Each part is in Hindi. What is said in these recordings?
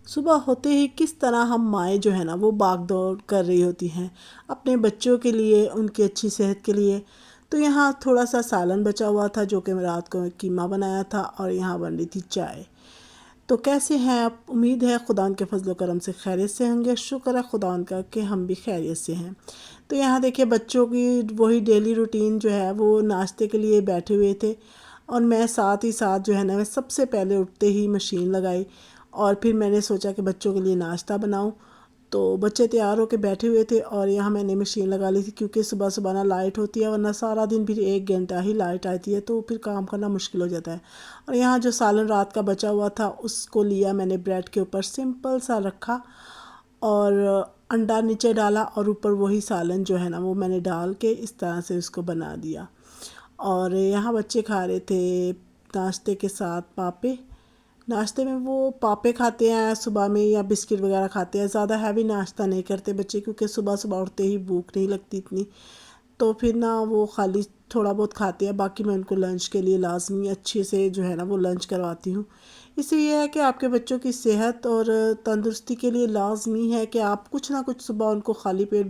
सुबह होते ही किस तरह हम माएँ जो है ना वो भाग दौड़ कर रही होती हैं अपने बच्चों के लिए, उनकी अच्छी सेहत के लिए। तो यहाँ थोड़ा सा सालन बचा हुआ था जो कि मैं रात को कीमा बनाया था, और यहाँ बन रही थी चाय। तो कैसे हैं आप? उम्मीद है खुदा के फजल करम से खैरियत से होंगे। शुक्र है खुदा का कि हम भी खैरियत से हैं। तो यहाँ देखिए बच्चों की वही डेली रूटीन जो है वो नाश्ते के लिए बैठे हुए थे, और मैं साथ ही साथ जो है ना मैं सबसे पहले उठते ही मशीन लगाई, और फिर मैंने सोचा कि बच्चों के लिए नाश्ता बनाऊं। तो बच्चे तैयार होके बैठे हुए थे और यहाँ मैंने मशीन लगा ली थी, क्योंकि सुबह सुबह ना लाइट होती है, वरना सारा दिन फिर 1 घंटा ही लाइट आती है तो फिर काम करना मुश्किल हो जाता है। और यहाँ जो सालन रात का बचा हुआ था उसको लिया मैंने, ब्रेड के ऊपर सिंपल सा रखा, और अंडा नीचे डाला, और ऊपर वही सालन जो है ना वो मैंने डाल के इस तरह से उसको बना दिया। और यहाँ बच्चे खा रहे थे नाश्ते के साथ पापे। नाश्ते में वो पापे खाते हैं सुबह में, या बिस्किट वगैरह खाते हैं। ज़्यादा हैवी नाश्ता नहीं करते बच्चे, क्योंकि सुबह सुबह उठते ही भूख नहीं लगती इतनी। तो फिर ना वो खाली थोड़ा बहुत खाते हैं, बाकी मैं उनको लंच के लिए लाजमी अच्छे से जो है ना वो लंच करवाती हूँ। इससे ये है कि आपके बच्चों की सेहत और तंदुरुस्ती के लिए लाजमी है कि आप कुछ ना कुछ सुबह उनको खाली पेट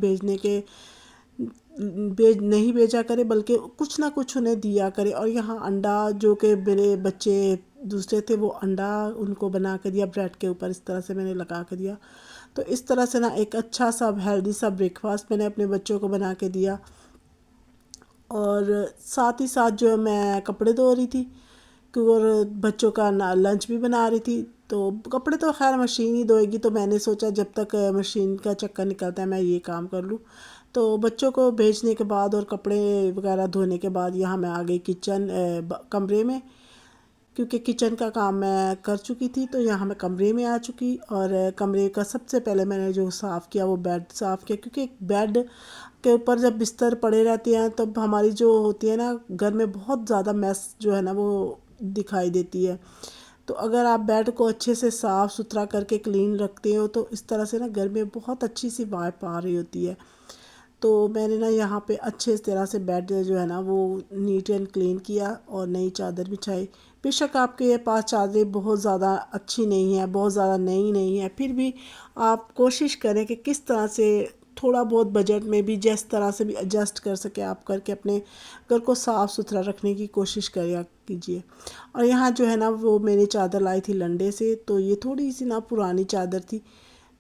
नहीं भेजा करे, बल्कि कुछ ना कुछ उन्हें दिया करे। और यहाँ अंडा जो कि मेरे बच्चे दूसरे थे, वो अंडा उनको बना के दिया, ब्रेड के ऊपर इस तरह से मैंने लगा के दिया। तो इस तरह से ना एक अच्छा सा हेल्दी सा ब्रेकफास्ट मैंने अपने बच्चों को बना के दिया। और साथ ही साथ जो है मैं कपड़े धो रही थी, क्योंकि और बच्चों का ना लंच भी बना रही थी। तो कपड़े तो खैर मशीन ही धोएगी, तो मैंने सोचा जब तक मशीन का चक्कर निकलता है मैं ये काम कर लूँ। तो बच्चों को भेजने के बाद और कपड़े वगैरह धोने के बाद यहाँ मैं आ गई कमरे में, क्योंकि किचन का काम मैं कर चुकी थी। तो यहाँ मैं कमरे में आ चुकी, और कमरे का सबसे पहले मैंने जो साफ़ किया वो बेड साफ़ किया, क्योंकि बेड के ऊपर जब बिस्तर पड़े रहते हैं तब हमारी जो होती है ना घर में बहुत ज़्यादा मैस जो है ना वो दिखाई देती है। तो अगर आप बेड को अच्छे से साफ़ सुथरा करके क्लीन रखते हो तो इस तरह से ना घर में बहुत अच्छी सी वाइब आ रही होती है। तो मैंने ना यहाँ पे अच्छे तरह से बेड जो है ना वो नीट एंड क्लीन किया, और नई चादर बिछाई। बेशक आपके पास चादरें बहुत ज़्यादा अच्छी नहीं है, बहुत ज़्यादा नई नहीं है, फिर भी आप कोशिश करें कि किस तरह से थोड़ा बहुत बजट में भी जिस तरह से भी एडजस्ट कर सके आप करके अपने घर को साफ़ सुथरा रखने की कोशिश करिए कीजिए। और यहाँ जो है ना वो मैंने चादर लाई थी लंडे से, तो ये थोड़ी सी ना पुरानी चादर थी,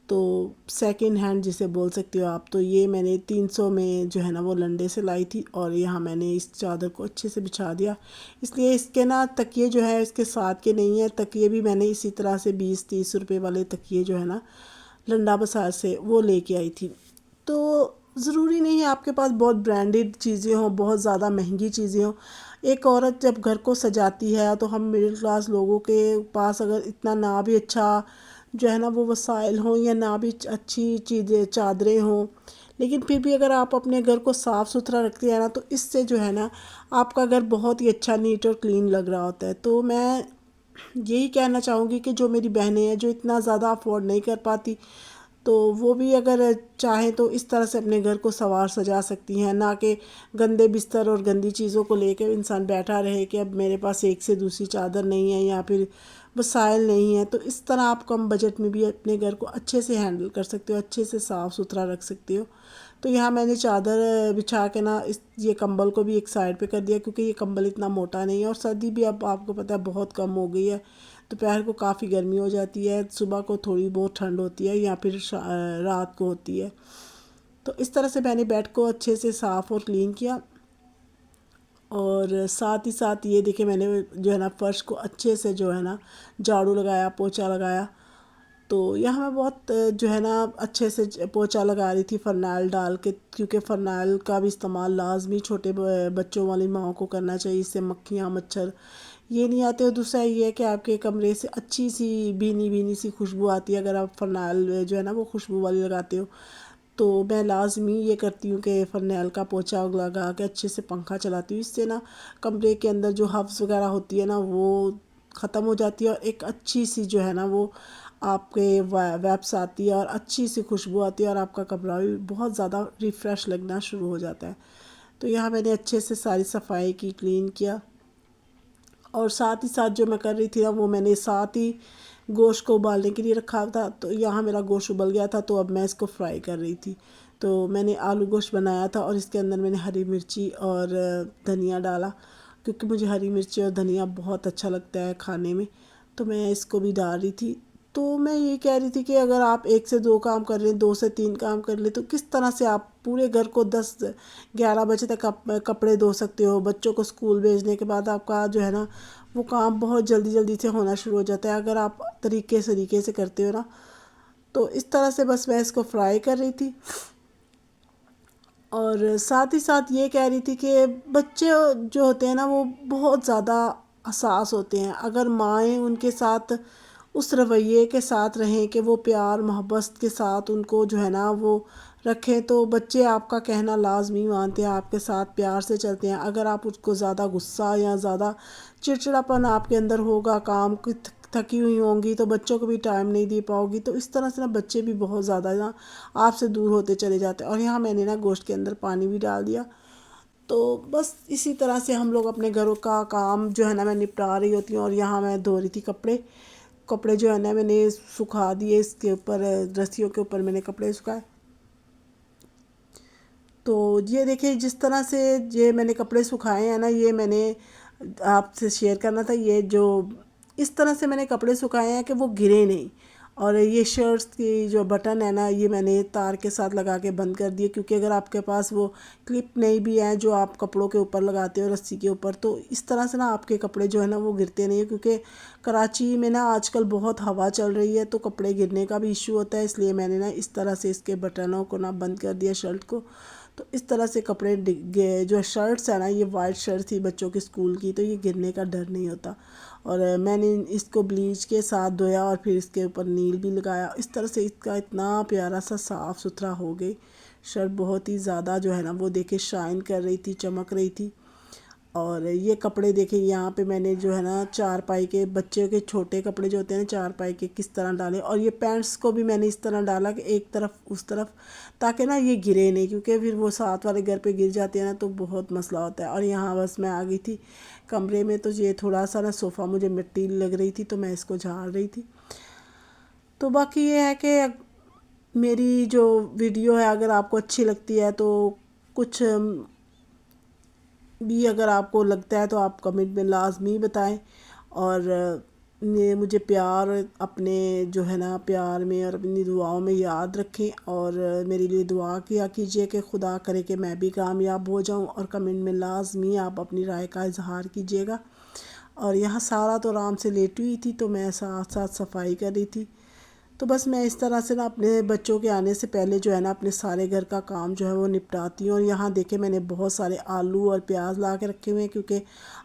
तो सेकंड हैंड जिसे बोल सकते हो आप। तो ये मैंने 300 में जो है ना वो लंडे से लाई थी, और यहाँ मैंने इस चादर को अच्छे से बिछा दिया। इसलिए इसके ना तकिए जो है इसके साथ के नहीं है, तकिए भी मैंने इसी तरह से 20-30 रुपए वाले तकिए जो है ना लंडा बाज़ार से वो लेके आई थी। तो ज़रूरी नहीं है आपके पास बहुत ब्रांडेड चीज़ें हों, बहुत ज़्यादा महंगी चीज़ें हों। एक औरत जब घर को सजाती है तो हम मिडिल क्लास लोगों के पास अगर इतना ना भी अच्छा जो है ना वो वसाइल हों, या ना भी अच्छी चीज़ें चादरें हों, लेकिन फिर भी अगर आप अपने घर को साफ़ सुथरा रखते हैं ना तो इससे जो है ना आपका घर बहुत ही अच्छा नीट और क्लीन लग रहा होता है। तो मैं यही कहना चाहूँगी कि जो मेरी बहनें हैं जो इतना ज़्यादा अफोर्ड नहीं कर पाती, तो वो भी अगर चाहें तो इस तरह से अपने घर को सवार सजा सकती हैं, ना कि गंदे बिस्तर और गंदी चीज़ों को लेकर इंसान बैठा रहे कि अब मेरे पास एक से दूसरी चादर नहीं है या फिर वसाइल नहीं है। तो इस तरह आप कम बजट में भी अपने घर को अच्छे से हैंडल कर सकते हो, अच्छे से साफ़ सुथरा रख सकते हो। तो यहाँ मैंने चादर बिछा के ना इस ये कंबल को भी एक साइड पे कर दिया, क्योंकि ये कंबल इतना मोटा नहीं है, और सर्दी भी अब आपको पता है बहुत कम हो गई है। दोपहर को काफ़ी गर्मी हो जाती है, सुबह को थोड़ी बहुत ठंड होती है, या फिर रात को होती है। तो इस तरह से मैंने बेड को अच्छे से साफ़ और क्लीन किया, और साथ ही साथ ये देखिए मैंने जो है ना फर्श को अच्छे से जो है ना झाड़ू लगाया, पोछा लगाया। तो यहाँ मैं बहुत जो है ना अच्छे से पोछा लगा रही थी फ़रनैल डाल के, क्योंकि फ़रनैल का भी इस्तेमाल लाजमी छोटे बच्चों वाली माओं को करना चाहिए, इससे मक्खियाँ मच्छर ये नहीं आते। और दूसरा ये है कि आपके कमरे से अच्छी सी भीनी भीनी सी खुशबू आती है अगर आप फ़रनैल जो है ना वो खुशबू वाली लगाते हो। तो मैं लाजमी ये करती हूँ कि फ़रनैल का पोछा लगा के अच्छे से पंखा चलाती हूँ, इससे ना कमरे के अंदर जो हव्स वगैरह होती है ना वो ख़त्म हो जाती है, और एक अच्छी सी जो है ना वो आपके वेब्स आती है, और अच्छी सी खुशबू आती है, और आपका कमरा भी बहुत ज़्यादा रिफ़्रेश लगना शुरू हो जाता है। तो यहाँ मैंने अच्छे से सारी सफाई की, क्लीन किया। और साथ ही साथ जो मैं कर रही थी ना वो मैंने साथ ही गोश्त को उबालने के लिए रखा था। तो यहाँ मेरा गोश्त उबल गया था, तो अब मैं इसको फ्राई कर रही थी। तो मैंने आलू गोश्त बनाया था और इसके अंदर मैंने हरी मिर्ची और धनिया डाला, क्योंकि मुझे हरी मिर्ची और धनिया बहुत अच्छा लगता है खाने में, तो मैं इसको भी डाल रही थी। तो मैं ये कह रही थी कि अगर आप 1 से 2 काम कर लें, 2 से 3 काम कर लें, तो किस तरह से आप पूरे घर को 10-11 बजे तक आप कपड़े धो सकते हो। बच्चों को स्कूल भेजने के बाद आपका जो है ना वो काम बहुत जल्दी जल्दी से होना शुरू हो जाता है, अगर आप तरीके से करते हो ना। तो इस तरह से बस मैं इसको फ्राई कर रही थी। और साथ ही साथ ये कह रही थी कि बच्चे जो होते हैं ना वो बहुत ज़्यादा हसास होते हैं। अगर माएँ उनके साथ उस रवैये के साथ रहें कि वो प्यार मोहब्बत के साथ उनको जो है ना वो रखें, तो बच्चे आपका कहना लाजमी मानते हैं, आपके साथ प्यार से चलते हैं। अगर आप उसको ज़्यादा गुस्सा या ज़्यादा चिड़चिड़ापन आपके अंदर होगा, काम की थकी हुई होंगी, तो बच्चों को भी टाइम नहीं दे पाओगी, तो इस तरह से ना बच्चे भी बहुत ज़्यादा ना आपसे दूर होते चले जाते हैं। और यहाँ मैंने ना गोश्त के अंदर पानी भी डाल दिया। तो बस इसी तरह से हम लोग अपने घरों का काम जो है ना मैं निपटा रही होती हूँ। और यहाँ मैं धो रही थी कपड़े। कपड़े जो है ना मैंने सुखा दिए, इसके ऊपर रस्सियों के ऊपर मैंने कपड़े सुखाए। तो ये देखिए जिस तरह से ये मैंने कपड़े सुखाए हैं ना, ये मैंने आपसे शेयर करना था। ये जो इस तरह से मैंने कपड़े सुखाए हैं कि वो गिरे नहीं। और ये शर्ट्स की जो बटन है ना, ये मैंने तार के साथ लगा के बंद कर दिए, क्योंकि अगर आपके पास वो क्लिप नहीं भी है जो आप कपड़ों के ऊपर लगाते हो रस्सी के ऊपर, तो इस तरह से ना आपके कपड़े जो है ना वो गिरते नहीं है। क्योंकि कराची में ना आजकल बहुत हवा चल रही है, तो कपड़े गिरने का भी इशू होता है, इसलिए मैंने ना इस तरह से इसके बटनों को ना बंद कर दिया शर्ट को। तो इस तरह से कपड़े जो शर्ट्स है ना, ये वाइट शर्ट थी बच्चों की स्कूल की, तो ये गिरने का डर नहीं होता। और मैंने इसको ब्लीच के साथ धोया और फिर इसके ऊपर नील भी लगाया। इस तरह से इसका इतना प्यारा सा साफ़ सुथरा हो गई शर्ट, बहुत ही ज़्यादा जो है ना वो देखे शाइन कर रही थी, चमक रही थी। और ये कपड़े देखें, यहाँ पे मैंने जो है ना चारपाई के बच्चे के छोटे कपड़े जो होते हैं ना चारपाई के, किस तरह डाले। और ये पैंट्स को भी मैंने इस तरह डाला कि एक तरफ उस तरफ, ताकि ना ये गिरे नहीं, क्योंकि फिर वो साथ वाले घर पे गिर जाते हैं ना तो बहुत मसला होता है। और यहाँ बस मैं आ गई थी कमरे में, तो ये थोड़ा सा ना सोफ़ा मुझे मिट्टी लग रही थी, तो मैं इसको झाड़ रही थी। तो बाकी ये है कि मेरी जो वीडियो है अगर आपको अच्छी लगती है तो कुछ भी अगर आपको लगता है तो आप कमेंट में लाजमी बताएं। और ये मुझे प्यार अपने जो है ना प्यार में और अपनी दुआओं में याद रखें। और मेरे लिए दुआ किया कीजिए कि खुदा करे कि मैं भी कामयाब हो जाऊं। और कमेंट में लाजमी आप अपनी राय का इजहार कीजिएगा। और यहाँ सारा तो आराम से लेटी हुई थी, तो मैं साथ साथ सफाई कर रही थी। तो बस मैं इस तरह से ना अपने बच्चों के आने से पहले जो है ना अपने सारे घर का काम जो है वो निपटाती हूँ। और यहाँ देखे मैंने बहुत सारे आलू और प्याज ला के रखे हुए हैं, क्योंकि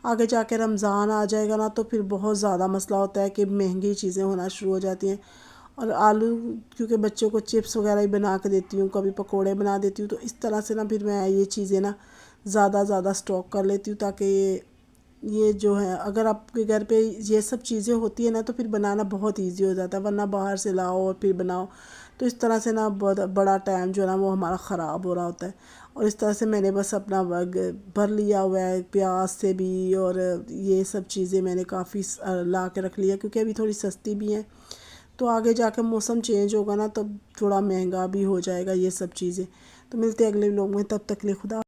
आगे जाके रमज़ान आ जाएगा ना तो फिर बहुत ज़्यादा मसला होता है कि महंगी चीज़ें होना शुरू हो जाती हैं। और आलू क्योंकि बच्चों को चिप्स वगैरह ही बना के देती हूँ, कभी पकोड़े बना देती हूँ, तो इस तरह से ना फिर मैं ये चीज़ें ना ज़्यादा स्टॉक कर लेती हूँ, ताकि ये जो है अगर आपके घर पे ये सब चीज़ें होती है ना तो फिर बनाना बहुत इजी हो जाता है, वरना बाहर से लाओ और फिर बनाओ, तो इस तरह से ना बहुत बड़ा टाइम जो है ना वो हमारा ख़राब हो रहा होता है। और इस तरह से मैंने बस अपना भर लिया हुआ है प्याज से भी। और ये सब चीज़ें मैंने काफ़ी ला के रख लिया, क्योंकि अभी थोड़ी सस्ती भी हैं, तो आगे जाकर मौसम चेंज होगा ना तब थोड़ा महंगा भी हो जाएगा ये सब चीज़ें। तो मिलते हैं अगले व्लॉग में, तब तक के लिए खुदा।